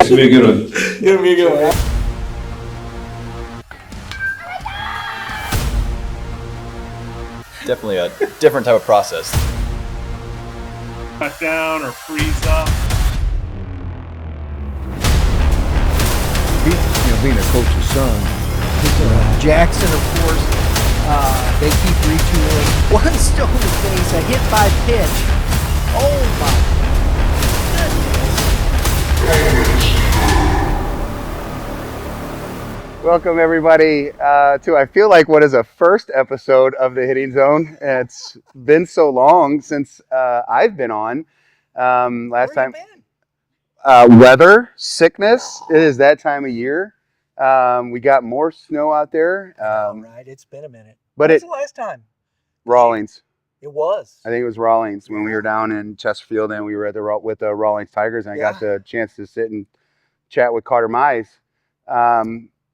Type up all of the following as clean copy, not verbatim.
It's gonna be a good one. It's gonna be a good one. Definitely a different type of process. Cut down or freeze up. Being a coach's son. Jackson, of course, they keep retooling. One stone to face, a hit by pitch. Oh my goodness. Welcome everybody to I feel like what is a first episode of the Hitting Zone. It's been so long since I've been on. Last time, weather, sickness. It is that time of year. We got more snow out there. Right, it's been a minute. But When's the last time? Rawlings. It was. I think it was Rawlings when we were down in Chesterfield and we were at with the Rawlings Tigers, and I got the chance to sit and chat with Carter Mize,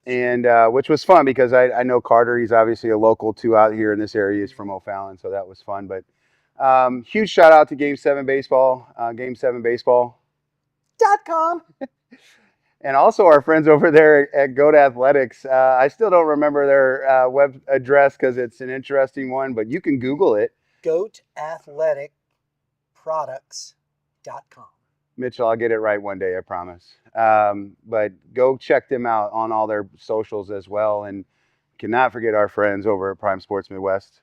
and which was fun because I know Carter. He's obviously a local too out here in this area. He's from O'Fallon, so that was fun. But huge shout out to Game 7 Baseball, Game7Baseball.com. And also our friends over there at Goat Athletics. I still don't remember their web address because it's an interesting one, but you can Google it. GoatAthleticProducts.com. Mitchell, I'll get it right one day, I promise. But go check them out on all their socials as well. And cannot forget our friends over at Prime Sports Midwest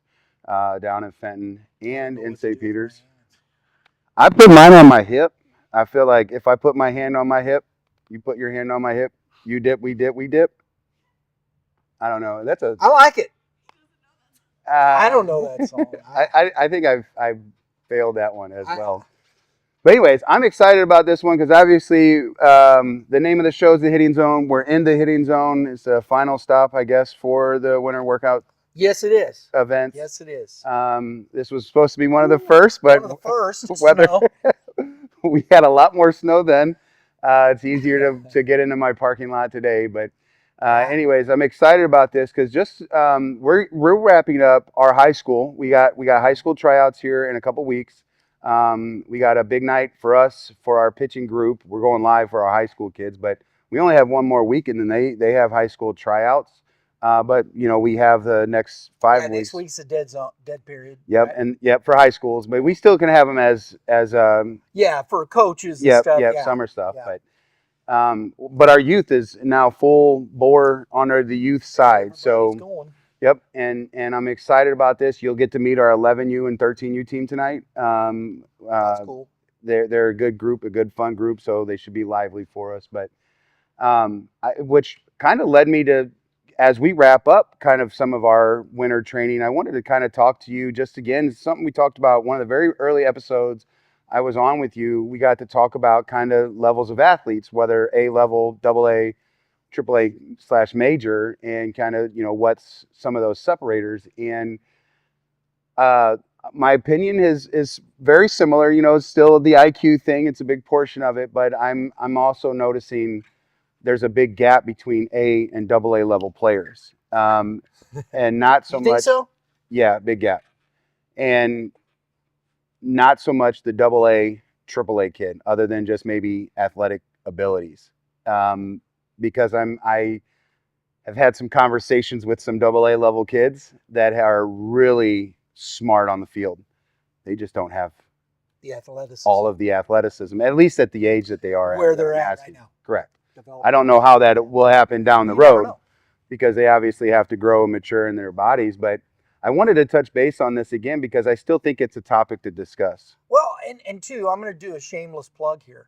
down in Fenton and in St. Peters. I put mine on my hip. I feel like if I put my hand on my hip, you put your hand on my hip, you dip, we dip, we dip. I don't know. I like it. I don't know that song. I think I've failed that one as well. But anyways, I'm excited about this one because obviously the name of the show is The Hitting Zone. We're in the Hitting Zone. It's the final stop, I guess, for the winter workout. Yes, it is. Events. Yes, it is. This was supposed to be one of the first, but one of the first weather. We had a lot more snow then. It's easier to get into my parking lot today, but anyways, I'm excited about this because just we're wrapping up our high school. We got high school tryouts here in a couple weeks. We got a big night for us for our pitching group. We're going live for our high school kids, but we only have one more week, and then they have high school tryouts. But we have the next 5 weeks. Next week's a dead period. Yep, right? and for high schools, but we still can have them as for coaches and stuff. Yeah, summer stuff. Yeah. But our youth is now full bore under the youth side. So going. Yep, and I'm excited about this. You'll get to meet our 11U and 13U team tonight. That's cool. They're a good group, a good fun group, so they should be lively for us. But which kind of led me to, as we wrap up kind of some of our winter training, I wanted to kind of talk to you just again, something we talked about one of the very early episodes I was on with you. We got to talk about kind of levels of athletes, whether A level, AA, AAA / major, and kind of, what's some of those separators. And my opinion is very similar. It's still the IQ thing. It's a big portion of it, but I'm also noticing there's a big gap between A and AA level players. And not so you think much. So? Yeah, big gap. And not so much the AA, AAA kid, other than just maybe athletic abilities. Because I have had some conversations with some AA level kids that are really smart on the field. They just don't have the athleticism. All of the athleticism, at least at the age that they are where they're at right now. Correct. I don't know how that will happen down the road because they obviously have to grow and mature in their bodies. But I wanted to touch base on this again because I still think it's a topic to discuss. Well, and two, I'm going to do a shameless plug here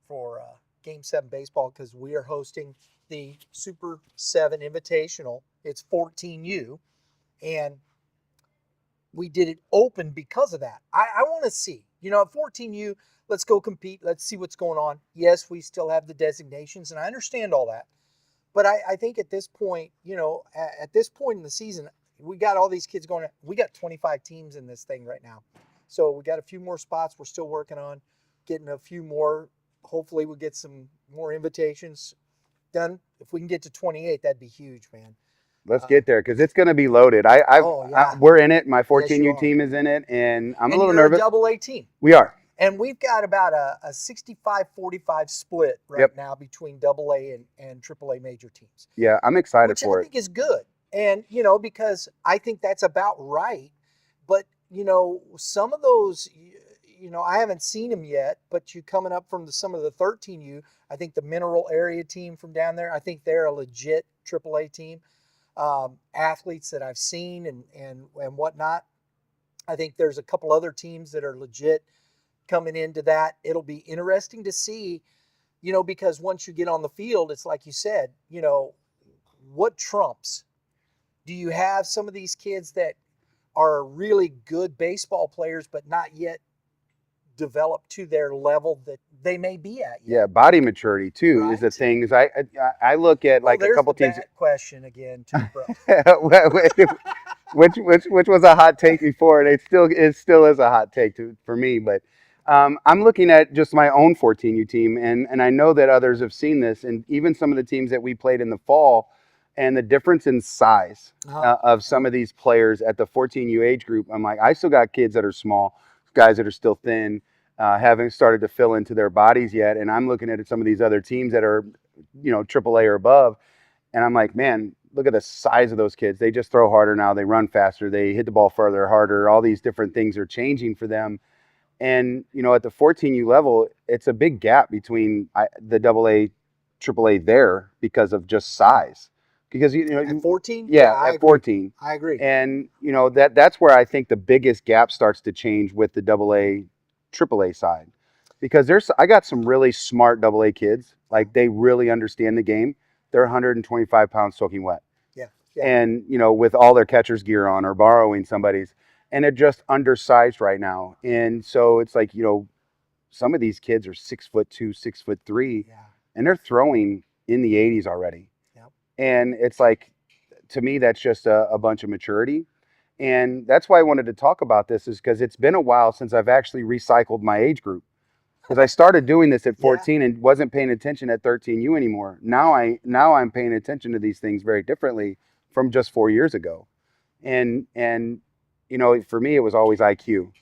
for Game 7 Baseball because we are hosting the Super 7 Invitational. It's 14U, and we did it open because of that. I want to see, at 14U, let's go compete. Let's see what's going on. Yes, we still have the designations, and I understand all that. But I think at this point, at this point in the season, we got all these kids going. We got 25 teams in this thing right now. So we got a few more spots we're still working on, getting a few more. Hopefully we'll get some more invitations done. If we can get to 28, that'd be huge, man. Let's get there because it's going to be loaded. We're in it. My 14U team is in it, and I'm a little nervous. You're a AA team. We are. And we've got about a 65-45 split right Yep. now between AA and AAA major teams. Yeah, I'm excited Which for I it. think is good. And, because I think that's about right. But, some of those, I haven't seen them yet, but you coming up from some of the 13U, I think the Mineral Area team from down there, I think they're a legit AAA team. Athletes that I've seen and whatnot. I think there's a couple other teams that are legit coming into that. It'll be interesting to see, because once you get on the field, it's like you said, what trumps? Do you have some of these kids that are really good baseball players, but not yet developed to their level that they may be at yet? Yeah, body maturity too is the Right. thing. Is I look at like a there's couple the teams. bat question again, too, bro. which was a hot take before, and it still is a hot take for me. But I'm looking at just my own 14U team, and I know that others have seen this, and even some of the teams that we played in the fall, and the difference in size of some of these players at the 14U age group. I'm like, I still got kids that are small, guys that are still thin, haven't started to fill into their bodies yet, and I'm looking at some of these other teams that are, AAA or above, and I'm like, man, look at the size of those kids. They just throw harder now. They run faster. They hit the ball further, harder. All these different things are changing for them. And, at the 14U level, it's a big gap between the AA, AAA there because of just size. Because, At 14? Yeah, I at agree. 14. I agree. And, that's where I think the biggest gap starts to change with the AA, AAA side. Because I got some really smart AA kids. Like, they really understand the game. They're 125 pounds soaking wet. Yeah. And, with all their catcher's gear on or borrowing somebody's. And they're just undersized right now. And so it's like, some of these kids are 6'2", 6'3", and they're throwing in the 80s already. Yep. And it's like, to me, that's just a bunch of maturity. And that's why I wanted to talk about this, is because it's been a while since I've actually recycled my age group. Because I started doing this at 14 and wasn't paying attention at 13U anymore. Now I'm paying attention to these things very differently from just 4 years ago. And for me, it was always IQ.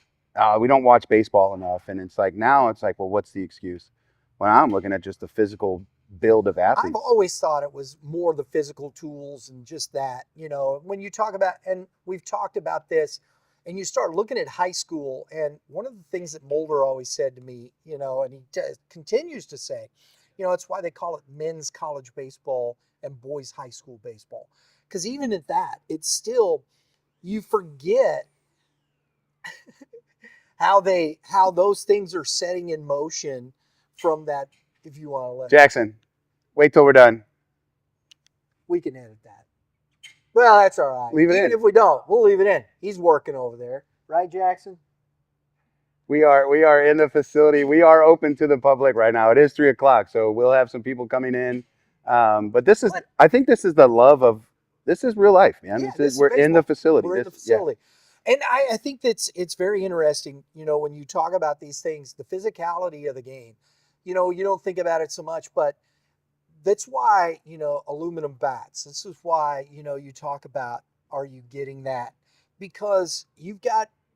We don't watch baseball enough. And it's like, now it's like, well, what's the excuse? Well, I'm looking at just the physical build of athletes. I've always thought it was more the physical tools and just that, when you talk about, and we've talked about this, and you start looking at high school, and one of the things that Mulder always said to me, and he continues to say, it's why they call it men's college baseball and boys high school baseball. Because even at that, it's still, you forget how those things are setting in motion from that. If you want to let Jackson, wait till we're done. We can edit that. Well, that's all right. Leave it Even in. if we don't, we'll leave it in. He's working over there, right, Jackson? We are in the facility. We are open to the public right now. It is 3:00, so we'll have some people coming in. But I think this is the love of. This is real life, man. Yeah, We're in the facility. We're in the facility. Yeah. And I think it's very interesting, when you talk about these things, the physicality of the game. You don't think about it so much, but that's why, aluminum bats. This is why, you talk about, are you getting that? Because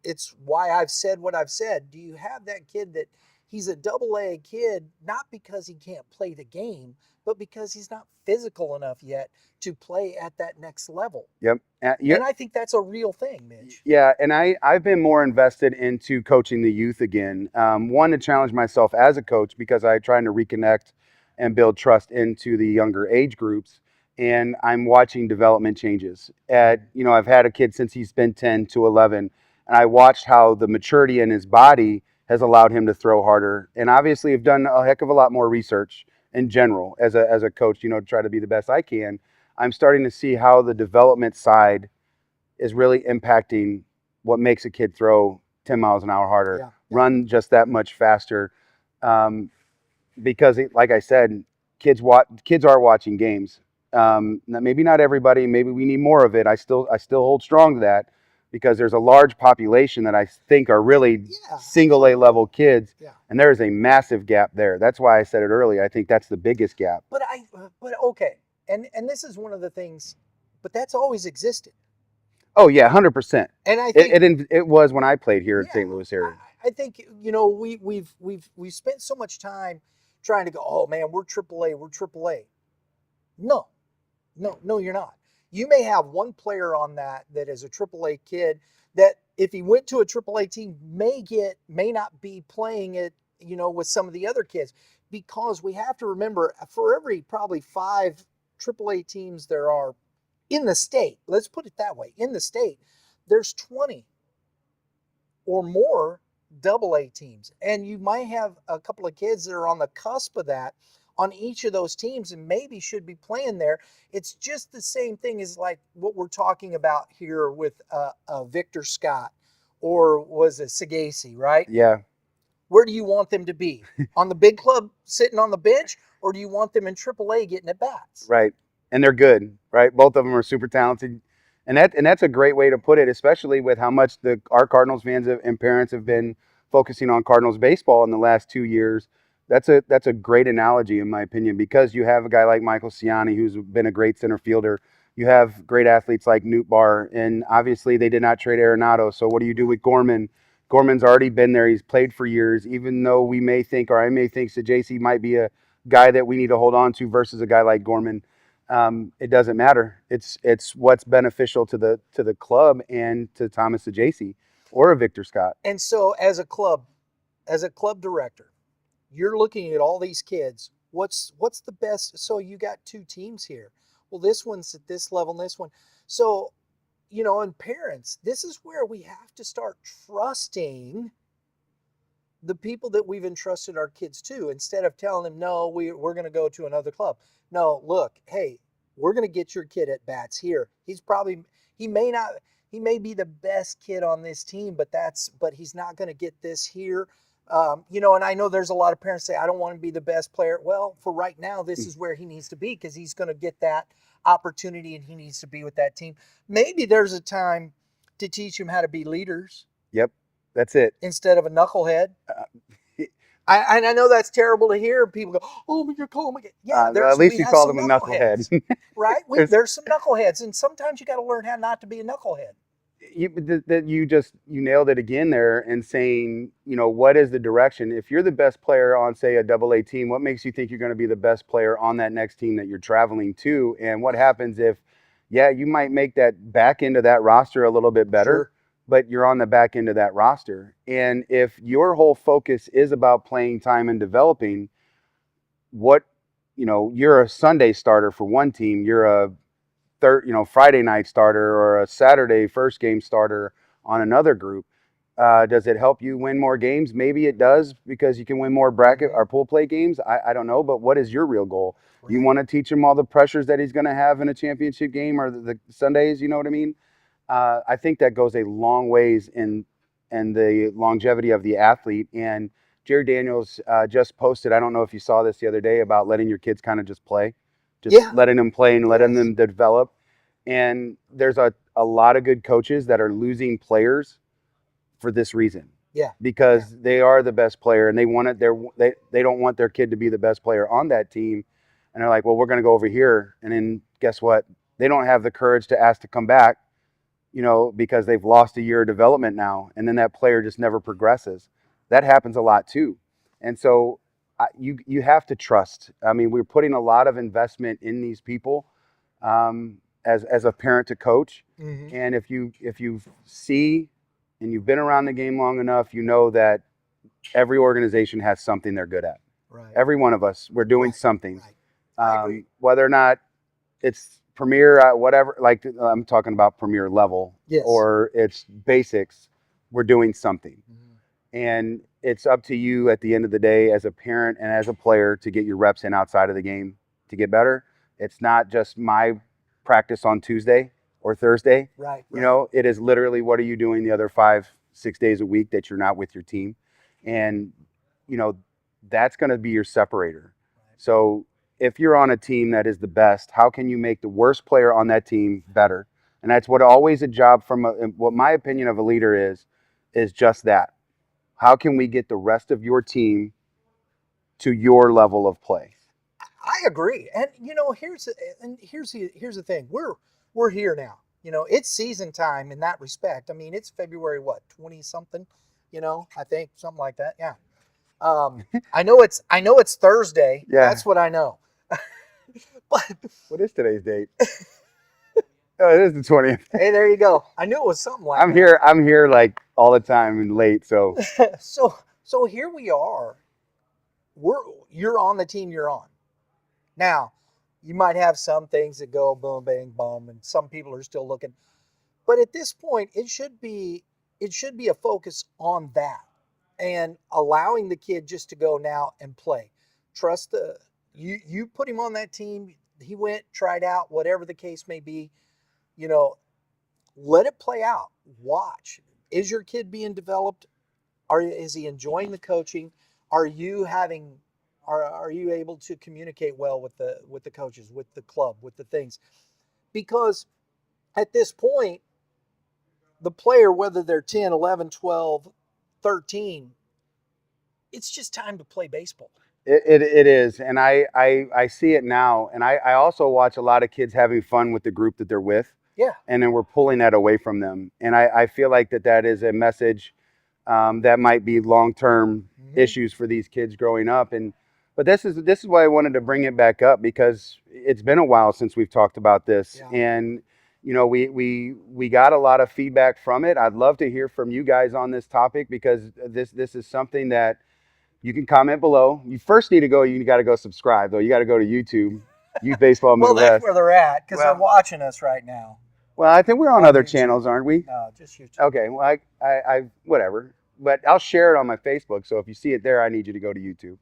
it's why I've said what I've said. Do you have that kid that he's a AA kid, not because he can't play the game, but because he's not physical enough yet to play at that next level? Yep. And I think that's a real thing, Mitch. Yeah, and I've been more invested into coaching the youth again. One, to challenge myself as a coach, because I'm trying to reconnect and build trust into the younger age groups. And I'm watching development changes. I've had a kid since he's been 10 to 11, and I watched how the maturity in his body has allowed him to throw harder. And obviously, I've done a heck of a lot more research in general as a coach, to try to be the best I can. I'm starting to see how the development side is really impacting what makes a kid throw 10 miles an hour harder, run just that much faster. Because, like I said, kids are watching games. Maybe not everybody. Maybe we need more of it. I still hold strong to that, because there's a large population that I think are really single A level kids, and there is a massive gap there. That's why I said it earlier. I think that's the biggest gap. But okay, and this is one of the things, but that's always existed. Oh yeah, 100%. And I think it was when I played here in St. Louis area. I think we've spent so much time trying to go, oh man, we're AAA, we're AAA. No, no, you're not. You may have one player on that is a AAA kid that if he went to a AAA team may not be playing it, with some of the other kids, because we have to remember for every probably 5 AAA teams there are in the state, let's put it that way, in the state, there's 20 or more AA teams. And you might have a couple of kids that are on the cusp of that on each of those teams and maybe should be playing there. It's just the same thing as like what we're talking about here with Victor Scott, or was it Sagasi, right? Yeah. Where do you want them to be? On the big club sitting on the bench, or do you want them in AAA getting at bats? Right. And they're good, right? Both of them are super talented. And that's a great way to put it, especially with how much our Cardinals fans and parents have been focusing on Cardinals baseball in the last 2 years. That's a great analogy, in my opinion, because you have a guy like Michael Ciani, who's been a great center fielder. You have great athletes like Newt Barr, and obviously they did not trade Arenado. So what do you do with Gorman? Gorman's already been there. He's played for years, even though we may think, or I may think, that JC might be a guy that we need to hold on to versus a guy like Gorman. It doesn't matter. It's what's beneficial to the club and to Thomas Saggese or a Victor Scott. And so as a club director, you're looking at all these kids. What's the best? So you got 2 teams here. Well, this one's at this level and this one. So, and parents, this is where we have to start trusting the people that we've entrusted our kids to, instead of telling them, no, we're going to go to another club. No, look, hey, we're going to get your kid at bats here. He may be the best kid on this team, but he's not going to get this here. And I know there's a lot of parents say, I don't want to be the best player. Well, for right now, this is where he needs to be, because he's going to get that opportunity and he needs to be with that team. Maybe there's a time to teach him how to be leaders. Yep, that's it. Instead of a knucklehead. I know that's terrible to hear. People go, "Oh, but you're calling me." Yeah, at least you called him a knucklehead, right? There's some knuckleheads, and sometimes you got to learn how not to be a knucklehead. You nailed it again there, in saying, what is the direction? If you're the best player on, say, a AA team, what makes you think you're going to be the best player on that next team that you're traveling to? And what happens if, you might make that back end of that roster a little bit better, sure, but you're on the back end of that roster. And if your whole focus is about playing time and developing, you're a Sunday starter for one team, you're a Friday night starter or a Saturday first game starter on another group. Does it help you win more games? Maybe it does, because you can win more bracket or pool play games. I don't know, but what is your real goal? Right. You want to teach him all the pressures that he's going to have in a championship game or the Sundays, you know what I mean? I think that goes a long ways in the longevity of the athlete. And Jerry Daniels just posted, I don't know if you saw this the other day, about letting your kids kind of just play. Letting them play and letting them develop. And there's a lot of good coaches that are losing players for this reason. Yeah. Because they are the best player and they want it. They don't want their kid to be the best player on that team. And they're like, well, we're going to go over here. And then guess what? They don't have the courage to ask to come back, because they've lost a year of development now. And then that player just never progresses. That happens a lot too. And so you have to trust. I mean, we're putting a lot of investment in these people as a parent to coach. Mm-hmm. And if you see and you've been around the game long enough, you know that every organization has something they're good at. Right. Every one of us, we're doing something. Right. Whether or not it's premier, whatever, like I'm talking about premier level, yes, or it's basics, we're doing something. Mm-hmm. And it's up to you at the end of the day as a parent and as a player to get your reps in outside of the game to get better. It's not just my practice on Tuesday or Thursday. Right. It is literally, what are you doing the other 5-6 days a week that you're not with your team? And, that's going to be your separator. Right. So if you're on a team that is the best, how can you make the worst player on that team better? And that's what always a job what my opinion of a leader is just that. How can we get the rest of your team to your level of play? I agree. And here's the thing. We're here now. It's season time in that respect. I mean, it's February 20 something. I think something like that. Yeah. I know it's Thursday. Yeah. That's what I know. But What is today's date? Oh, it is the 20th. hey, there you go. I knew it was something like I'm here. I'm here like all the time and late. So that. So here we are. You're on the team you're on. Now, you might have some things that go boom, bang, boom, and some people are still looking. But at this point, it should be a focus on that and allowing the kid just to go now and play. Trust you put him on that team. He went, tried out, whatever the case may be. You know, let it play out. Watch. Is your kid being developed? Is he enjoying the coaching? Are you having are you able to communicate well with the coaches, with the club, with the things? Because at this point, the player, whether they're 10, 11, 12, 13, it's just time to play baseball. it is, and I see it now, and I also watch a lot of kids having fun with the group that they're with. Yeah. And then we're pulling that away from them, and I feel like that is a message that might be long-term issues for these kids growing up. But this is why I wanted to bring it back up, because it's been a while since we've talked about this. Yeah. And we got a lot of feedback from it. I'd love to hear from you guys on this topic, because this is something that you can comment below. You first need to go. You got to go subscribe, though. You got to go to YouTube, Youth Baseball Well, Midwest. that's where they're at, because Well- they're watching us right now. Well, I think we're on On other YouTube. channels, aren't we? No, just YouTube. Okay, well, I whatever. But I'll share it on my Facebook. So if you see it there, I need you to go to YouTube,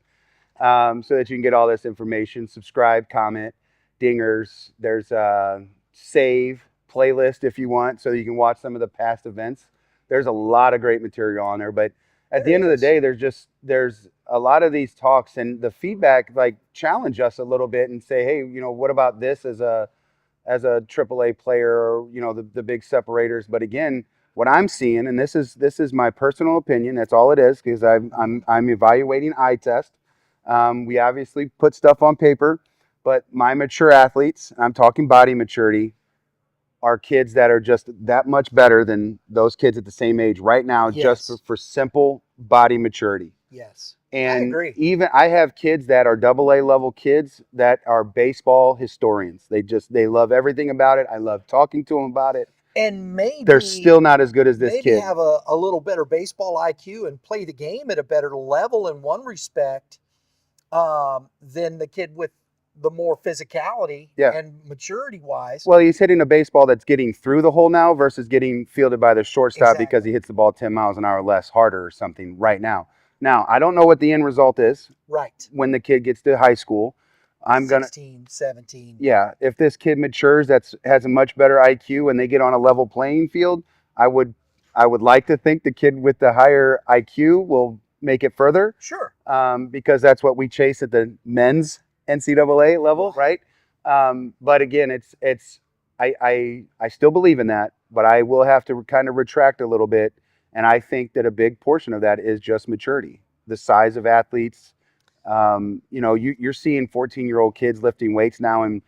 so that you can get all this information. Subscribe, comment, dingers. There's a save playlist if you want, so you can watch some of the past events. There's a lot of great material on there. But at the There end of the is. day, there's a lot of these talks, and the feedback like challenge us a little bit and say, hey, what about this as a AAA player, or the big separators. But again, what I'm seeing, and this is my personal opinion, that's all it is, because I'm evaluating eye test. We obviously put stuff on paper, but my mature athletes, I'm talking body maturity, are kids that are just that much better than those kids at the same age right now. Yes. Just for simple body maturity. Yes. And I agree. even I have kids that are AA level kids that are baseball historians. They love everything about it. I love talking to them about it. And maybe They're still not as good as this maybe kid. have a little better baseball IQ and play the game at a better level in one respect than the kid with the more physicality Yeah. and maturity wise. Well, he's hitting a baseball that's getting through the hole now versus getting fielded by the shortstop because he hits the ball 10 miles an hour less harder or something right now. Now, I don't know what the end result is Right. when the kid gets to high school. I'm 16, 17. Yeah, if this kid matures, has a much better IQ, and they get on a level playing field, I would like to think the kid with the higher IQ will make it further. Sure. Because that's what we chase at the men's NCAA level, right? But again, I still believe in that, but I will have to kind of retract a little bit, and I think that a big portion of that is just maturity, the size of athletes. You're seeing 14-year-old kids lifting weights now, and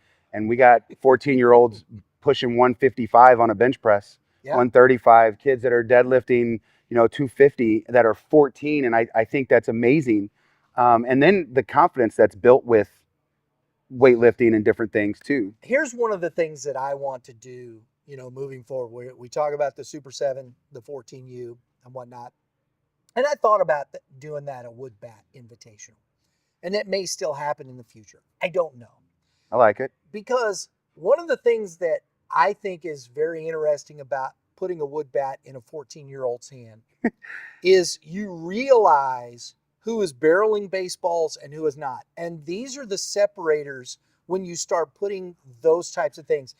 we got 14-year-olds pushing 155 on a bench press, 135, kids that are deadlifting 250 that are 14, and I think that's amazing. And then the confidence that's built with weightlifting and different things too. Here's one of the things that I want to do, moving forward. We talk about the Super 7, the 14U and whatnot. And I thought about doing that a wood bat invitational. And it may still happen in the future. I don't know. I like it. Because one of the things that I think is very interesting about putting a wood bat in a 14-year-old's hand is you realize who is barreling baseballs and who is not. And these are the separators when you start putting those types of things.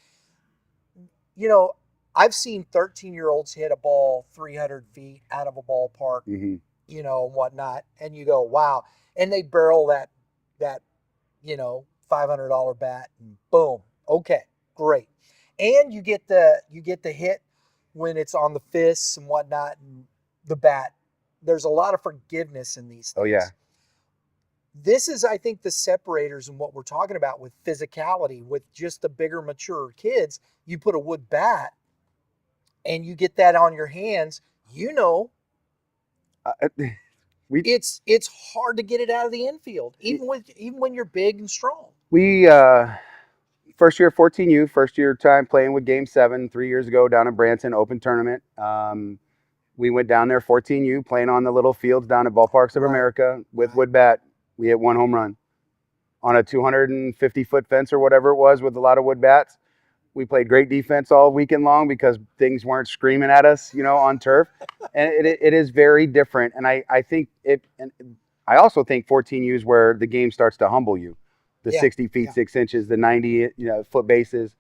I've seen 13-year-olds hit a ball 300 feet out of a ballpark, and whatnot. And you go, wow. And they barrel that $500 bat, and boom. Okay, great. And you get the hit when it's on the fists and whatnot, and the bat. There's a lot of forgiveness in these things. Oh, yeah. This is, I think, the separators and what we're talking about with physicality, with just the bigger, mature kids. You put a wood bat and you get that on your hands, we It's hard to get it out of the infield, even when you're big and strong. we first year 14U, first year time playing with Game 7 3 years ago down in Branson Open Tournament. We went down there 14U playing on the little fields down at Ballparks of Right. America with Right. wood bat. We hit 1 home run on a 250-foot fence or whatever it was with a lot of wood bats. We played great defense all weekend long because things weren't screaming at us, on turf. And it is very different. And I think and I also think 14U is where the game starts to humble you. The 60 feet, 6 inches, the 90 foot bases.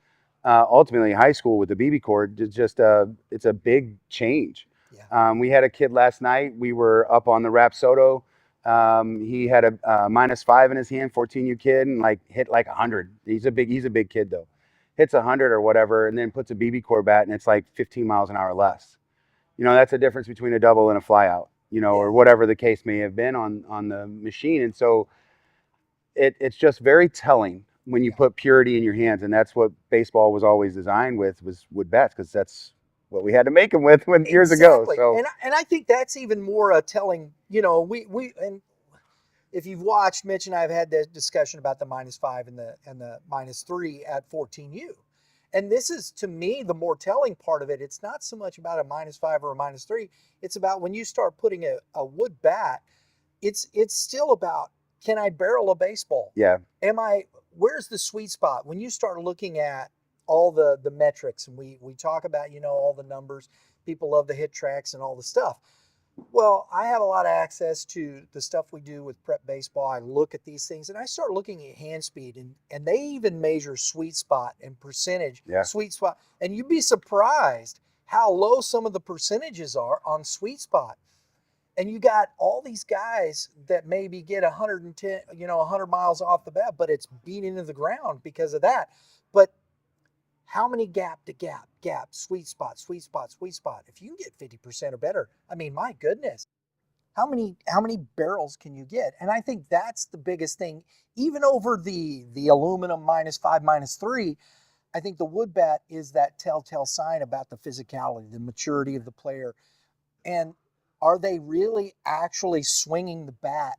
Ultimately, high school with the BB court, it's a big change. Yeah. We had a kid last night. We were up on the Rapsodo. He had a -5 in his hand, 14U kid, and hit 100. He's a big kid though. Hits 100 or whatever, and then puts a BB core bat, and it's 15 miles an hour less. That's the difference between a double and a flyout, or whatever the case may have been on the machine. And so it's just very telling when you put purity in your hands, and that's what baseball was always designed with, was wood bats, because that's what we had to make them with years ago. So and I think that's even more telling. And if you've watched, Mitch and I have had this discussion about the -5 and the -3 at 14U. And this is, to me, the more telling part of it. It's not so much about a -5 or a -3. It's about when you start putting a wood bat, it's still about, can I barrel a baseball? yeah, Where's the sweet spot? When you start looking at all the metrics, and we talk about, all the numbers, people love the hit tracks and all the stuff. Well, I have a lot of access to the stuff we do with prep baseball. I look at these things and I start looking at hand speed, and they even measure sweet spot and percentage, sweet spot. And you'd be surprised how low some of the percentages are on sweet spot. And you got all these guys that maybe get 110, 100 miles off the bat, but it's beat into the ground because of that. But how many gap to gap, sweet spot? If you can get 50% or better, I mean, my goodness, how many barrels can you get? And I think that's the biggest thing, even over the aluminum -5, -3. I think the wood bat is that telltale sign about the physicality, the maturity of the player. And are they really actually swinging the bat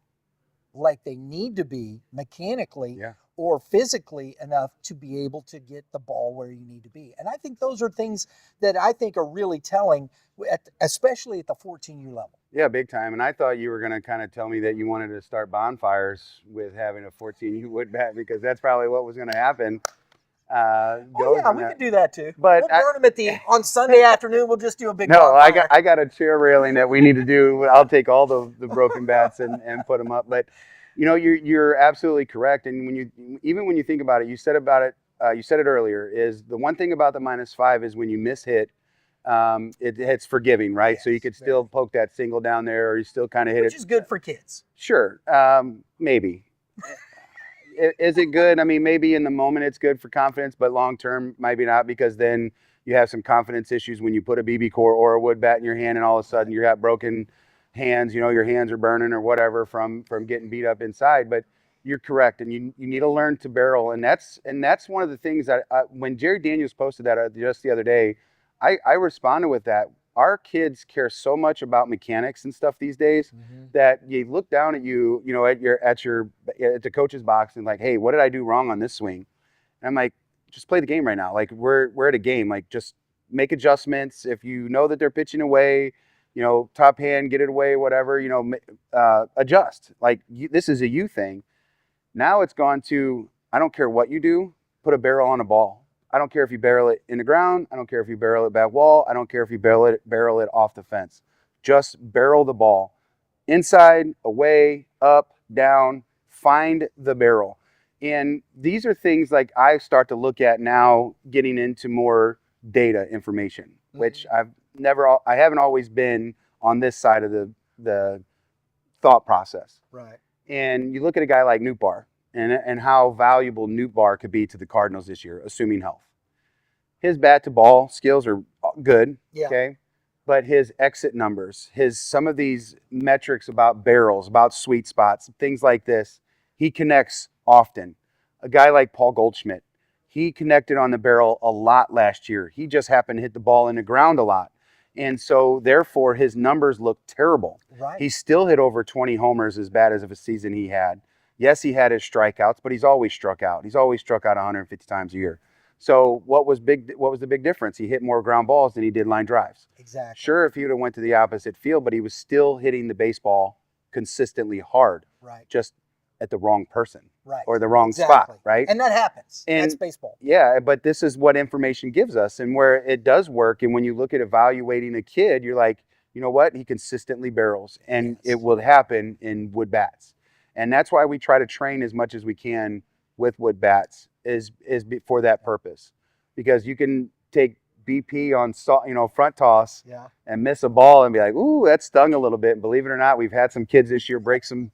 like they need to be mechanically or physically enough to be able to get the ball where you need to be? And I think those are things that I think are really telling, especially at the 14U level. Yeah, big time. And I thought you were going to kind of tell me that you wanted to start bonfires with having a 14U wood bat, because that's probably what was going to happen. We could do that too. But we'll burn them on Sunday afternoon. We'll just do a big No, bonfire. I got a chair railing that we need to do. I'll take all the broken bats and put them up. But you're absolutely correct. And when you think about it, you said it earlier, is the one thing about the -5 is when you miss hit, it's forgiving, right? So you could still poke that single down there, or you still kind of hit it. Which is good for kids. Sure, maybe. Is it good? I mean, maybe in the moment it's good for confidence, but long term, maybe not, because then you have some confidence issues when you put a BB core or a wood bat in your hand, and all of a sudden you got broken hands. Your hands are burning or whatever from getting beat up inside. But you're correct, and you need to learn to barrel, and that's one of the things that when Jerry Daniels posted that just the other day, I responded with that. Our kids care so much about mechanics and stuff these days that you look down at at the coach's box and hey, what did I do wrong on this swing? And I'm like, just play the game right now. We're at a game. Just make adjustments. If you know that they're pitching away, top hand, get it away, whatever. Adjust. This is a you thing. Now it's gone to, I don't care what you do, put a barrel on a ball. I don't care if you barrel it in the ground. I don't care if you barrel it back wall. I don't care if you barrel it off the fence. Just barrel the ball. Inside, away, up, down, find the barrel. And these are things I start to look at now, getting into more data information, which I haven't always been on this side of the thought process. Right. And you look at a guy like Newt Barr, and how valuable Newt Barr could be to the Cardinals this year, assuming health. His bat to ball skills are good, okay? But his exit numbers, some of these metrics about barrels, about sweet spots, things like this, he connects often. A guy like Paul Goldschmidt, he connected on the barrel a lot last year. He just happened to hit the ball in the ground a lot. And so therefore his numbers look terrible. Right. He still hit over 20 homers, as bad as of a season he had. Yes, he had his strikeouts, but he's always struck out. He's always struck out 150 times a year. So what was the big difference? He hit more ground balls than he did line drives. Exactly. Sure, if he would have went to the opposite field, but he was still hitting the baseball consistently hard. Right. Just at the wrong person. Right. Or the wrong Exactly. spot, right? And that happens. And that's baseball. Yeah, but this is what information gives us, and where it does work. And when you look at evaluating a kid, you're like, you know what? He consistently barrels, and Yes. it will happen in wood bats. And that's why we try to train as much as we can with wood bats for that purpose, because you can take BP on front toss Yeah. and miss a ball and be like, ooh, that stung a little bit. And believe it or not, we've had some kids this year break some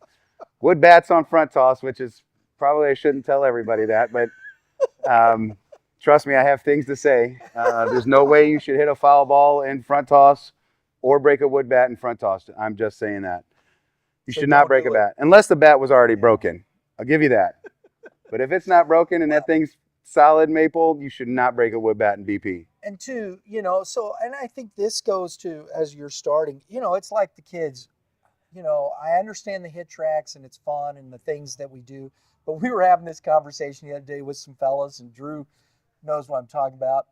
wood bats on front toss, which is probably, I shouldn't tell everybody that, but trust me, I have things to say. There's no way you should hit a foul ball in front toss or break a wood bat in front toss. I'm just saying that. You So should not don't break do a it. bat unless the bat was already broken. I'll give you that. But if it's not broken and that thing's solid maple, you should not break a wood bat in BP. And two, so, and I think this goes to, as you're starting, it's like the kids, I understand the hit tracks and it's fun and the things that we do, but we were having this conversation the other day with some fellas, and Drew knows what I'm talking about.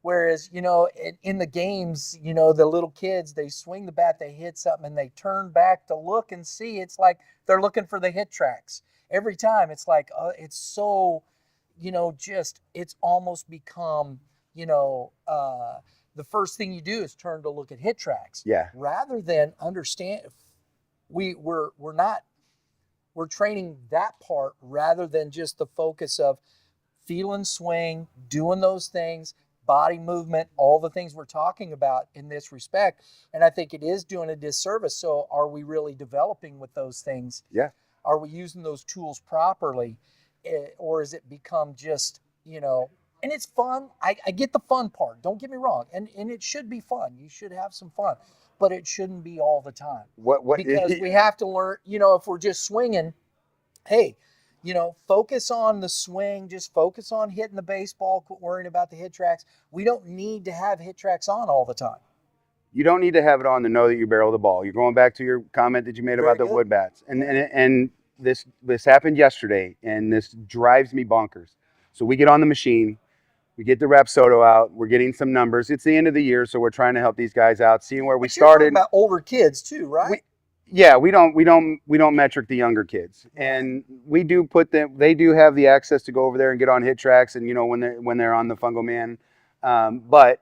Whereas, in the games, the little kids, they swing the bat, they hit something, and they turn back to look and see. It's like they're looking for the hit tracks. Every time it's like, it's so, it's almost become, the first thing you do is turn to look at hit tracks. Yeah. Rather than understand, we're training that part rather than just the focus of feeling swing, doing those things, body movement, all the things we're talking about in this respect. And I think it is doing a disservice. So are we really developing with those things? Yeah. Are we using those tools properly? Or has it become just, and it's fun. I get the fun part. Don't get me wrong. And it should be fun. You should have some fun, but it shouldn't be all the time. Because we have to learn, if we're just swinging, hey, focus on the swing, just focus on hitting the baseball, quit worrying about the hit tracks. We don't need to have hit tracks on all the time. You don't need to have it on to know that you barrel the ball. You're going back to your comment that you made about the wood bats. And this happened yesterday, and this drives me bonkers. So we get on the machine, we get the Rapsodo out, we're getting some numbers. It's the end of the year, so we're trying to help these guys out, seeing where we But you're talking started. about older kids too, right? We don't metric the younger kids, and we do put them. They do have the access to go over there and get on hit tracks, and when they're on the Fungo Man. But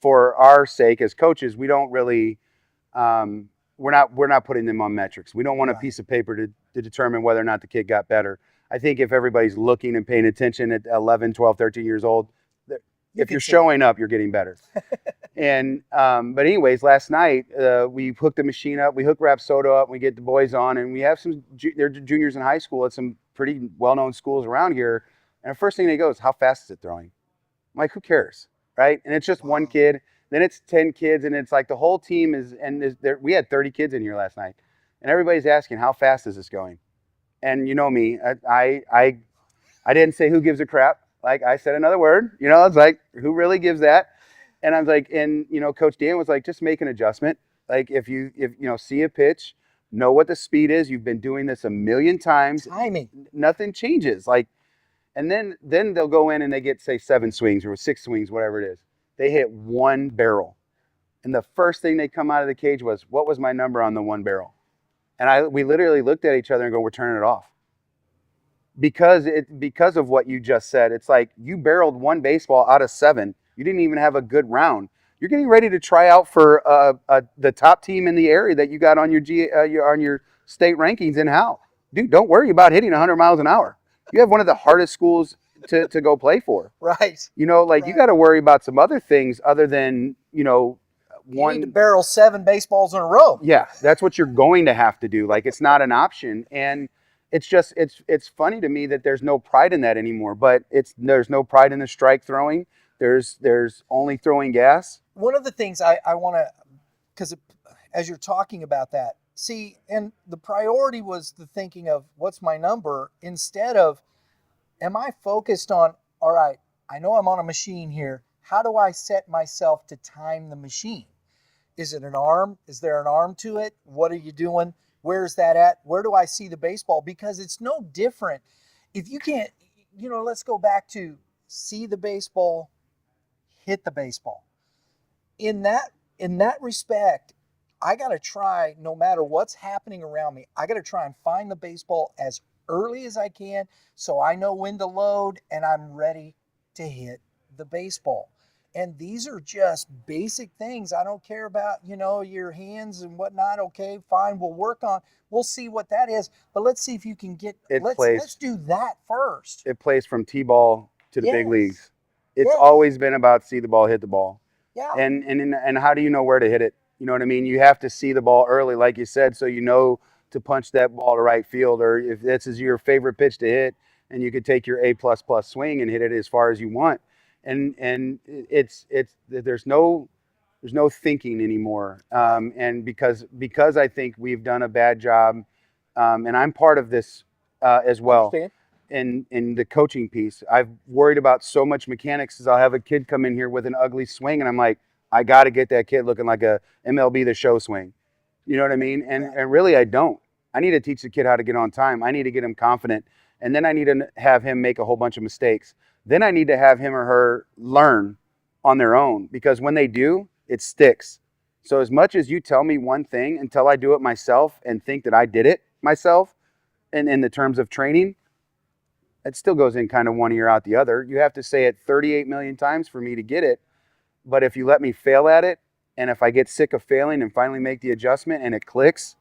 for our sake as coaches, we don't really. We're not putting them on metrics. We don't want a piece of paper to determine whether or not the kid got better. I think if everybody's looking and paying attention at 11, 12, 13 years old, if you're showing up, you're getting better. And but anyways, last night we hooked the machine up, we hooked Rapsodo up, and we get the boys on, and we have they're juniors in high school at some pretty well-known schools around here. And the first thing they go is, how fast is it throwing? I'm like, who cares, right? And it's just one kid, then it's 10 kids, and it's like the whole team we had 30 kids in here last night, and everybody's asking, how fast is this going? And you know me, I didn't say who gives a crap. Like, I said another word, it's like, who really gives that? And I was like, Coach Dan was like, just make an adjustment. Like, if see a pitch, know what the speed is. You've been doing this a million times. Timing. Nothing changes. Like, and then they'll go in and they get, say, 7 swings or 6 swings, whatever it is. They hit one barrel. And the first thing they come out of the cage was, what was my number on the one barrel? And we literally looked at each other and go, we're turning it off. Because of what you just said. It's like, you barreled one baseball out of 7. You didn't even have a good round. You're getting ready to try out for the top team in the area that you got on your state rankings. And how? Dude, don't worry about hitting 100 miles an hour. You have one of the hardest schools to go play for. Right. You got to worry about some other things other than, you need to barrel 7 baseballs in a row. Yeah, that's what you're going to have to do. Like, it's not an option. And it's just, it's funny to me that there's no pride in that anymore, but there's no pride in the strike throwing. There's only throwing gas. One of the things I want to, because as you're talking about that, see, and the priority was the thinking of what's my number instead of, am I focused on, all right, I know I'm on a machine here. How do I set myself to time the machine? Is it an arm? Is there an arm to it? What are you doing? Where's that at? Where do I see the baseball? Because it's no different. If you can't, let's go back to see the baseball, hit the baseball. In that respect, I got to try, no matter what's happening around me, I got to try and find the baseball as early as I can so I know when to load and I'm ready to hit the baseball. And these are just basic things. I don't care about, your hands and whatnot. Okay, fine. We'll see what that is. But let's see if you can let's do that first. It plays from T-ball to the big Yes. leagues. It's Yes. always been about see the ball, hit the ball. Yeah. And how do you know where to hit it? You know what I mean? You have to see the ball early, like you said, so you know to punch that ball to right field, or if this is your favorite pitch to hit, and you could take your A++ swing and hit it as far as you want. And it's there's no thinking anymore. And because I think we've done a bad job, and I'm part of this as well. Understand. In the coaching piece, I've worried about so much mechanics. Is I'll have a kid come in here with an ugly swing, and I'm like, I got to get that kid looking like a MLB The Show swing. You know what I mean? And really, I don't. I need to teach the kid how to get on time. I need to get him confident, and then I need to have him make a whole bunch of mistakes. Then I need to have him or her learn on their own, because when they do, it sticks. So as much as you tell me one thing, until I do it myself and think that I did it myself, and in the terms of training, it still goes in kind of one ear out the other. You have to say it 38 million times for me to get it. But if you let me fail at it, and if I get sick of failing and finally make the adjustment and it clicks,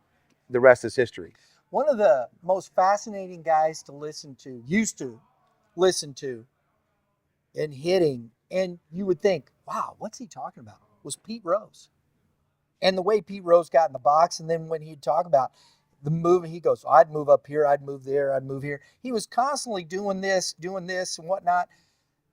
the rest is history. One of the most fascinating guys to used to listen to in hitting, and you would think, wow, what's he talking about, was Pete Rose. And the way Pete Rose got in the box, and then when he'd talk about the movement, he goes, I'd move up here, I'd move there, I'd move here. He was constantly doing this and whatnot.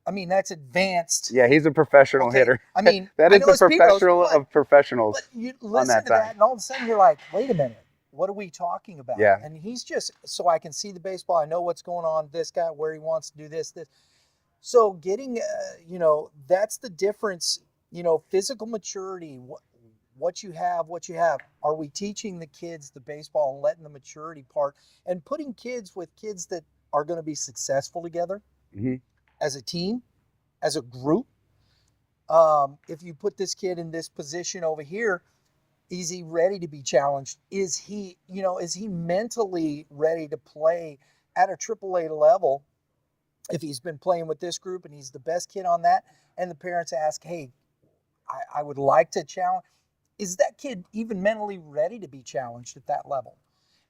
I mean, that's advanced. Yeah, he's a professional hitter. I mean, that is the professional of professionals. But you listen to that, and all of a sudden you're like, wait a minute, what are we talking about? Yeah. And he's just, so I can see the baseball, I know what's going on, this guy, where he wants to do this. So getting, that's the difference, physical maturity, what you have. Are we teaching the kids the baseball and letting the maturity part and putting kids with kids that are going to be successful together as a team, as a group? If you put this kid in this position over here, is he ready to be challenged? Is he mentally ready to play at a AAA level? If he's been playing with this group and he's the best kid on that, and the parents ask, hey, I would like to challenge. Is that kid even mentally ready to be challenged at that level?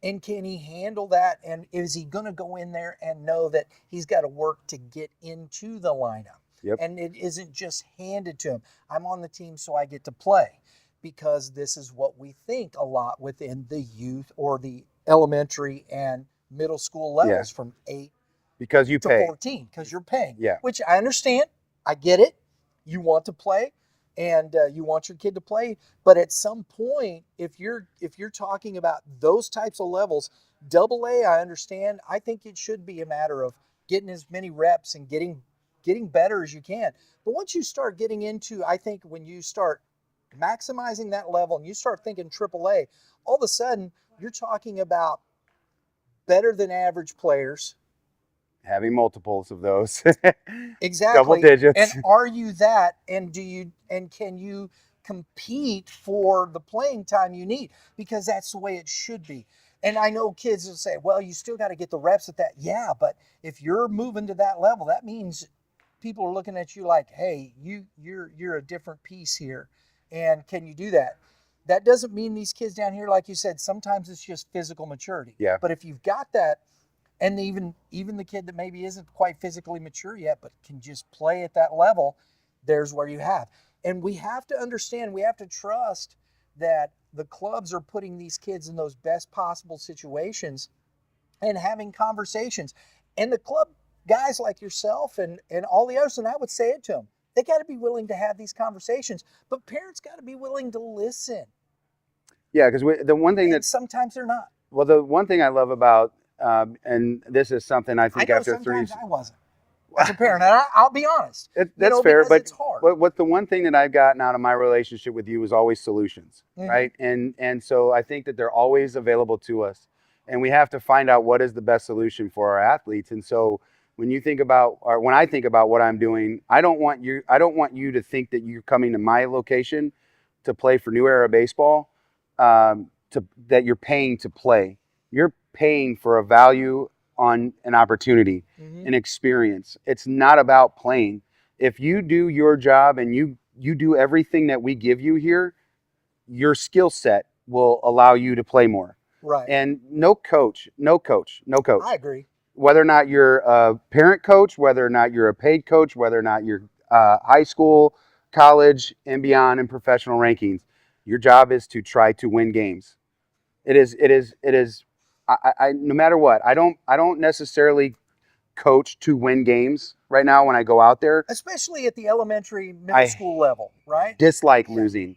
And can he handle that? And is he going to go in there and know that he's got to work to get into the lineup? Yep. And it isn't just handed to him. I'm on the team, so I get to play. Because this is what we think a lot within the youth or the elementary and middle school levels from 8 because you to pay. 14, because you're paying. Yeah. Which I understand. I get it. You want to play. And you want your kid to play, but at some point, if you're talking about those types of levels, AA, I understand. I think it should be a matter of getting as many reps and getting better as you can. But once you start getting into, I think when you start maximizing that level and you start thinking AAA, all of a sudden you're talking about better than average players. Having multiples of those. Exactly. Double digits. And are you that? And can you compete for the playing time you need? Because that's the way it should be. And I know kids will say, well, you still got to get the reps at that. Yeah, but if you're moving to that level, that means people are looking at you like, hey, you're a different piece here. And can you do that? That doesn't mean these kids down here, like you said, sometimes it's just physical maturity. Yeah. But if you've got that, and even the kid that maybe isn't quite physically mature yet, but can just play at that level, there's where you have. And we have to understand, we have to trust that the clubs are putting these kids in those best possible situations and having conversations. And the club guys like yourself and all the others, and I would say it to them, they got to be willing to have these conversations, but parents got to be willing to listen. Yeah, because the one thing that sometimes they're not. Well, the one thing I love about, and this is something I think I know after sometimes I wasn't. as a parent. And I'll be honest. That's fair, because but it's hard. what the one thing that I've gotten out of my relationship with you is always solutions, right? And so I think that they're always available to us, and we have to find out what is the best solution for our athletes. And so when you think about, or when I think about what I'm doing, I don't want you to think that you're coming to my location to play for New Era Baseball, that you're paying to play. You're paying for a value on an opportunity, an experience. It's not about playing. If you do your job and you do everything that we give you here, your skill set will allow you to play more. Right. And no coach. I agree. Whether or not you're a parent coach, whether or not you're a paid coach, whether or not you're high school, college, and beyond in professional rankings, your job is to try to win games. It is. I no matter what, I don't necessarily coach to win games right now when I go out there. Especially at the elementary, middle I school level, right? dislike losing.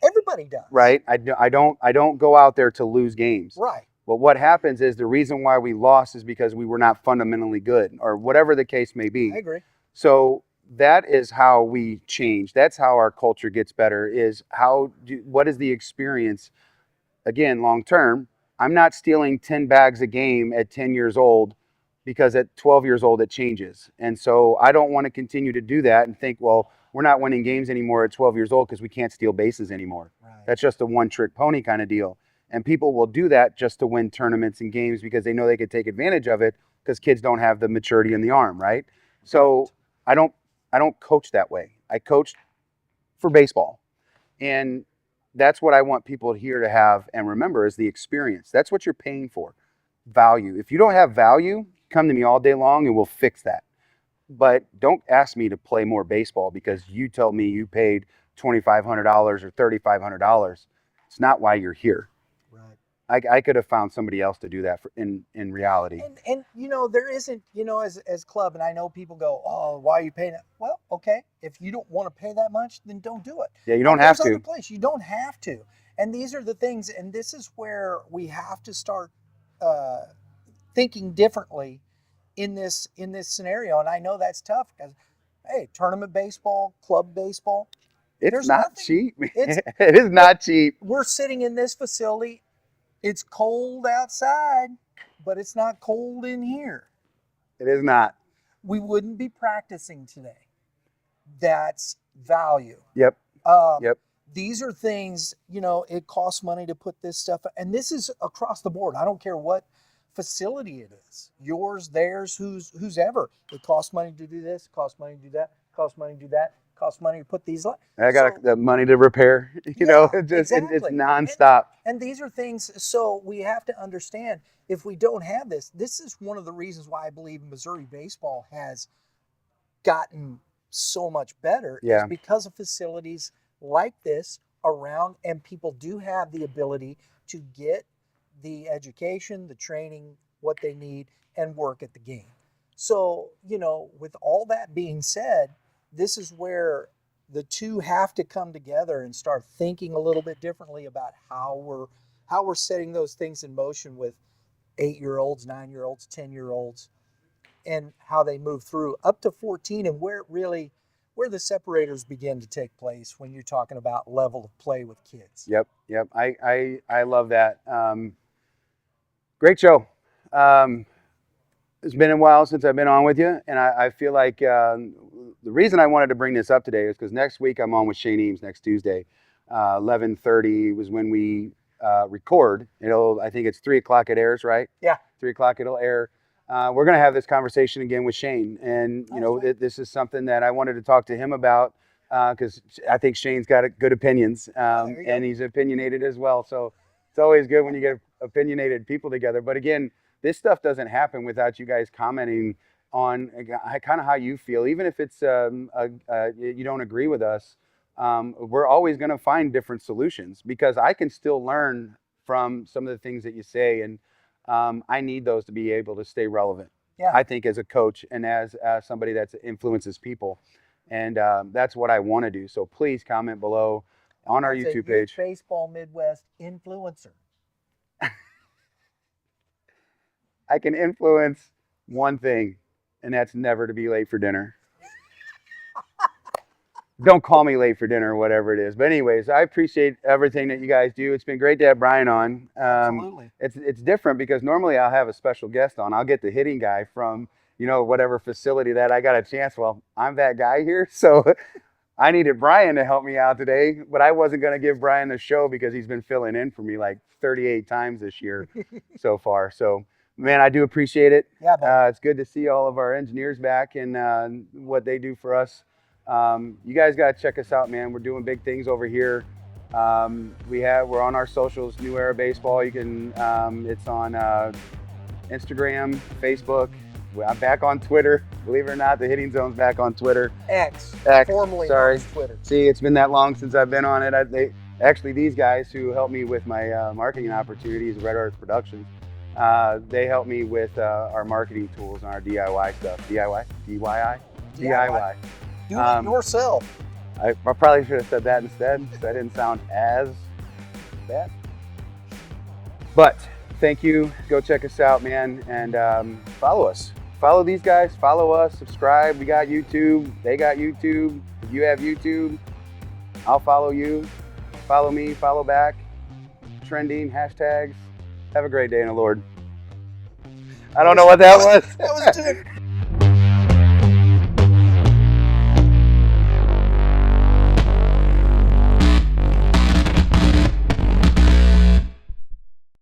Everybody does. Right? I don't go out there to lose games. Right. But what happens is the reason why we lost is because we were not fundamentally good, or whatever the case may be. I agree. So that is how we change. That's how our culture gets better, is what is the experience, again, long term. I'm not stealing 10 bags a game at 10 years old, because at 12 years old it changes. And so I don't want to continue to do that and think, well, we're not winning games anymore at 12 years old because we can't steal bases anymore. Right. That's just a one-trick pony kind of deal. And people will do that just to win tournaments and games because they know they could take advantage of it, because kids don't have the maturity in the arm, right? So I don't coach that way. I coach for baseball. And that's what I want people here to have and remember, is the experience. That's what you're paying for. Value. If you don't have value, come to me all day long and we'll fix that. But don't ask me to play more baseball because you told me you paid $2,500 or $3,500. It's not why you're here. Right. I could have found somebody else to do that in reality. And there isn't, as club, and I know people go, oh, why are you paying that? Well, okay, if you don't want to pay that much, then don't do it. Yeah, you don't have to. Other place, you don't have to. And these are the things, and this is where we have to start thinking differently in this scenario. And I know that's tough because, hey, tournament baseball, club baseball, it's not cheap. It is not cheap. We're sitting in this facility. It's cold outside, but it's not cold in here. It is not. We wouldn't be practicing today. That's value. Yep. Yep. These are things, it costs money to put this stuff, and this is across the board. I don't care what facility it is, yours, theirs, who's ever. It costs money to do this, it costs money to do that, it costs money to do that, it costs money to put these. I got the money to repair. Exactly. It's nonstop. And these are things. So we have to understand, if we don't have this is one of the reasons why I believe Missouri baseball has gotten so much better. Yeah. Is because of facilities like this around, and people do have the ability to get the education, the training, what they need, and work at the game. So, with all that being said, this is where the two have to come together and start thinking a little bit differently about how we're setting those things in motion with 8-year-olds, 9-year-olds, 10-year-olds, and how they move through up to 14, and where the separators begin to take place when you're talking about level of play with kids. Yep. I love that. Great show. It's been a while since I've been on with you, and I feel like the reason I wanted to bring this up today is because next week I'm on with Shane Eames next Tuesday. 11:30 was when we record. I think it's 3 o'clock it airs, right? Yeah. 3 o'clock it'll air. We're going to have this conversation again with Shane, and this is something that I wanted to talk to him about because I think Shane's got good opinions, and he's opinionated as well. So it's always good when you get opinionated people together. But again, this stuff doesn't happen without you guys commenting on kind of how you feel, even if it's you don't agree with us. We're always going to find different solutions because I can still learn from some of the things that you say, and I need those to be able to stay relevant. Yeah. I think as a coach and as somebody that influences people, and that's what I want to do. So please comment below on our YouTube page. Baseball Midwest influencer. I can influence one thing, and that's never to be late for dinner. Don't call me late for dinner or whatever it is. But anyways, I appreciate everything that you guys do. It's been great to have Brian on. Absolutely. It's different because normally I'll have a special guest on. I'll get the hitting guy from, whatever facility that I got a chance. Well, I'm that guy here. So I needed Brian to help me out today, but I wasn't going to give Brian the show because he's been filling in for me like 38 times this year so far. So, man, I do appreciate it. Yeah, man. It's good to see all of our engineers back and what they do for us. You guys got to check us out, man. We're doing big things over here. We're on our socials, New Era Baseball. You can, it's on Instagram, Facebook. I'm back on Twitter. Believe it or not, the Hitting Zone's back on Twitter. X, formerly sorry. known as Twitter. See, it's been that long since I've been on it. Actually, these guys who helped me with my marketing opportunities, Red Earth Productions, they helped me with our marketing tools and our DIY stuff. DIY? DIY. Do it yourself. I probably should have said that instead, so I didn't sound as bad. But thank you. Go check us out, man, and follow us. Follow these guys. Follow us. Subscribe. We got YouTube. They got YouTube. If you have YouTube, I'll follow you. Follow me. Follow back. Trending hashtags. Have a great day in the Lord. I don't know what that was. That was good.